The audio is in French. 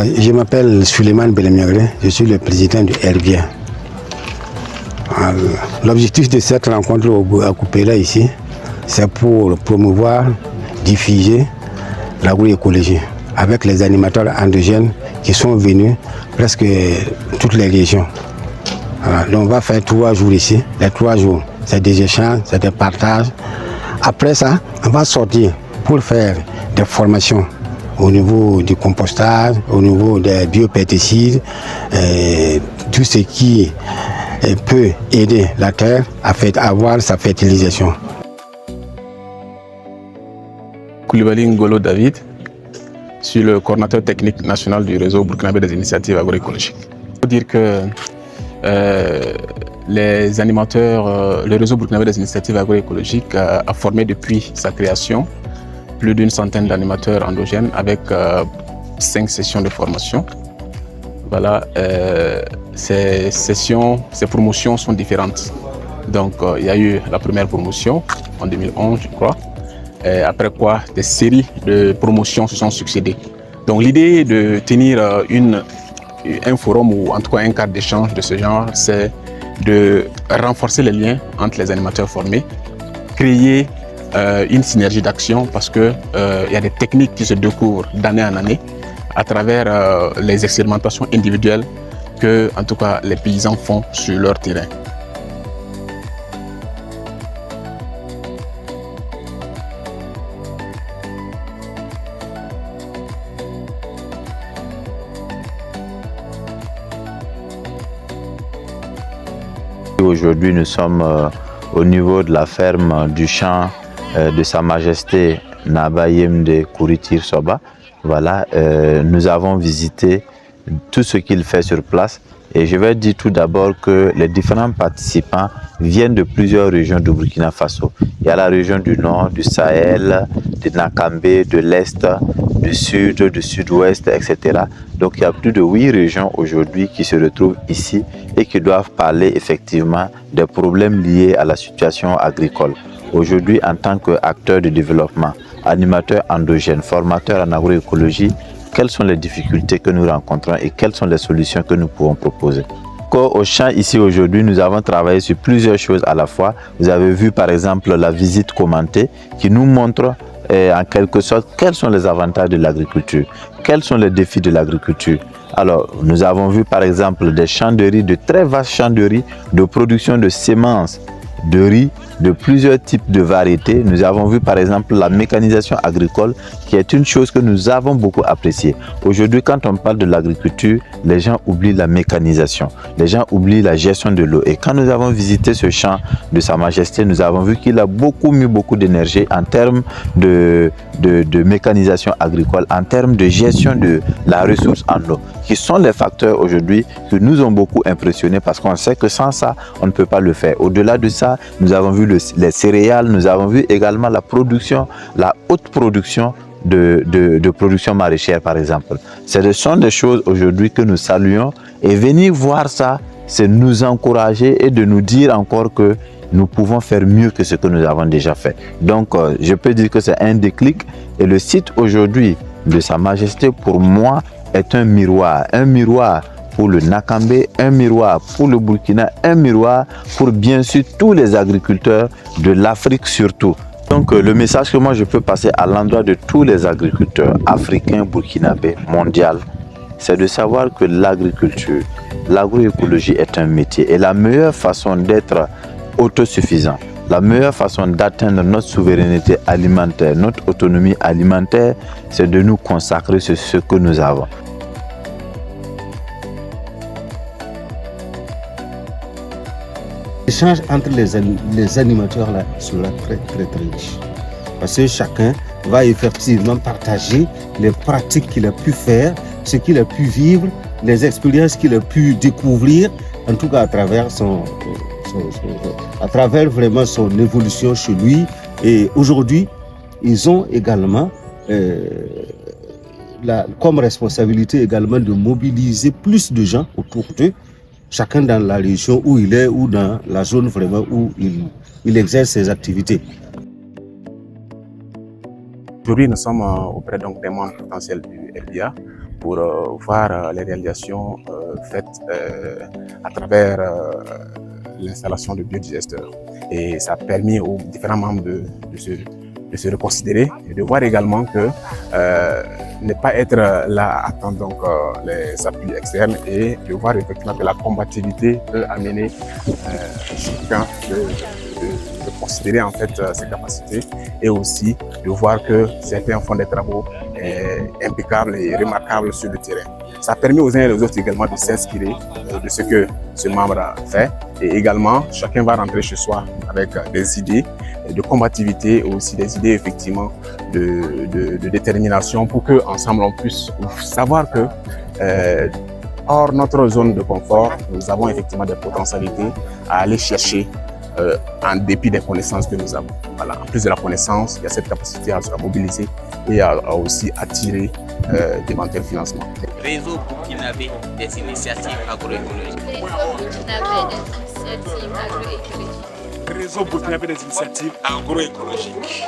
Je m'appelle Suleiman Belemiagré, je suis le président du Herbia. L'objectif de cette rencontre à Coupéla ici, c'est pour promouvoir, diffuser l'agroécologie avec les animateurs endogènes qui sont venus presque toutes les régions. Donc on va faire 3 jours ici. Les 3 jours, c'est des échanges, c'est des partages. Après ça, on va sortir pour faire des formations au niveau du compostage, au niveau des biopesticides, tout ce qui peut aider la terre à avoir sa fertilisation. Koulibaly Ngolo David, je suis le coordinateur technique national du réseau burkinabé des initiatives agroécologiques. Il faut dire que les animateurs, le réseau burkinabé des initiatives agroécologiques a formé depuis sa création plus d'une centaine d'animateurs endogènes avec 5 sessions de formation. Voilà, ces promotions sont différentes. Donc il y a eu la première promotion en 2011, je crois. Et après quoi, des séries de promotions se sont succédées. Donc l'idée de tenir un forum ou en tout cas un cadre d'échange de ce genre, c'est de renforcer les liens entre les animateurs formés, créer une synergie d'action parce que il y a des techniques qui se découvrent d'année en année à travers les expérimentations individuelles que en tout cas les paysans font sur leur terrain. Aujourd'hui, nous sommes au niveau de la ferme du champ de Sa Majesté Nabayemde Kouritir Soba. Voilà, nous avons visité tout ce qu'il fait sur place et je vais dire tout d'abord que les différents participants viennent de plusieurs régions du Burkina Faso. Il y a la région du Nord, du Sahel, de Nakambé, de l'Est, du Sud, du Sud-Ouest, etc. Donc il y a plus de 8 régions aujourd'hui qui se retrouvent ici et qui doivent parler effectivement des problèmes liés à la situation agricole. Aujourd'hui, en tant qu'acteur de développement, animateur endogène, formateur en agroécologie, quelles sont les difficultés que nous rencontrons et quelles sont les solutions que nous pouvons proposer? Au champ ici aujourd'hui, nous avons travaillé sur plusieurs choses à la fois. Vous avez vu par exemple la visite commentée qui nous montre en quelque sorte quels sont les avantages de l'agriculture, quels sont les défis de l'agriculture. Alors, nous avons vu par exemple des champs de riz, de très vastes champs de riz, de production de semences de riz, de plusieurs types de variétés. Nous avons vu par exemple la mécanisation agricole qui est une chose que nous avons beaucoup appréciée. Aujourd'hui, quand on parle de l'agriculture, les gens oublient la mécanisation, les gens oublient la gestion de l'eau. Et quand nous avons visité ce champ de Sa Majesté, nous avons vu qu'il a mis beaucoup d'énergie en termes de mécanisation agricole, en termes de gestion de la ressource en eau, qui sont les facteurs aujourd'hui qui nous ont beaucoup impressionnés parce qu'on sait que sans ça, on ne peut pas le faire. Au-delà de ça, nous avons vu les céréales, nous avons vu également la production, la haute production de production maraîchère par exemple. Ce sont des choses aujourd'hui que nous saluons et venir voir ça, c'est nous encourager et de nous dire encore que nous pouvons faire mieux que ce que nous avons déjà fait. Donc je peux dire que c'est un déclic et le site aujourd'hui de Sa Majesté pour moi est un miroir pour le Nakambé, un miroir pour le Burkina, un miroir pour bien sûr tous les agriculteurs de l'Afrique surtout. Donc le message que moi je peux passer à l'endroit de tous les agriculteurs africains, burkinabés, mondial, c'est de savoir que l'agriculture, l'agroécologie est un métier et la meilleure façon d'être autosuffisant, la meilleure façon d'atteindre notre souveraineté alimentaire, notre autonomie alimentaire, c'est de nous consacrer sur ce que nous avons. L'échange entre les animateurs là sera très riche. Parce que chacun va effectivement partager les pratiques qu'il a pu faire, ce qu'il a pu vivre, les expériences qu'il a pu découvrir, en tout cas à travers vraiment son évolution chez lui. Et aujourd'hui, ils ont également comme responsabilité également de mobiliser plus de gens autour d'eux, chacun dans la région où il est ou dans la zone vraiment où il exerce ses activités. Aujourd'hui, nous sommes auprès donc des membres potentiels du LBA pour voir les réalisations faites à travers l'installation de biodigesteurs. Et ça a permis aux différents membres de se reconsidérer et de voir également que ne pas être là à attendre donc, les appuis externes et de voir effectivement que la combativité peut amener chacun de considérer en fait ses capacités et aussi de voir que certains font des travaux impeccables et remarquables sur le terrain. Ça a permis aux uns et aux autres également de s'inspirer de ce que ce membre a fait et également chacun va rentrer chez soi avec des idées de combativité et aussi des idées effectivement de détermination pour que ensemble on puisse savoir que hors notre zone de confort, nous avons effectivement des potentialités à aller chercher en dépit des connaissances que nous avons. Voilà. En plus de la connaissance, il y a cette capacité à se mobiliser et à aussi attirer d'éventuels financements. Réseau burkinabé des initiatives agroécologiques. Réseau burkinabé des initiatives agroécologiques.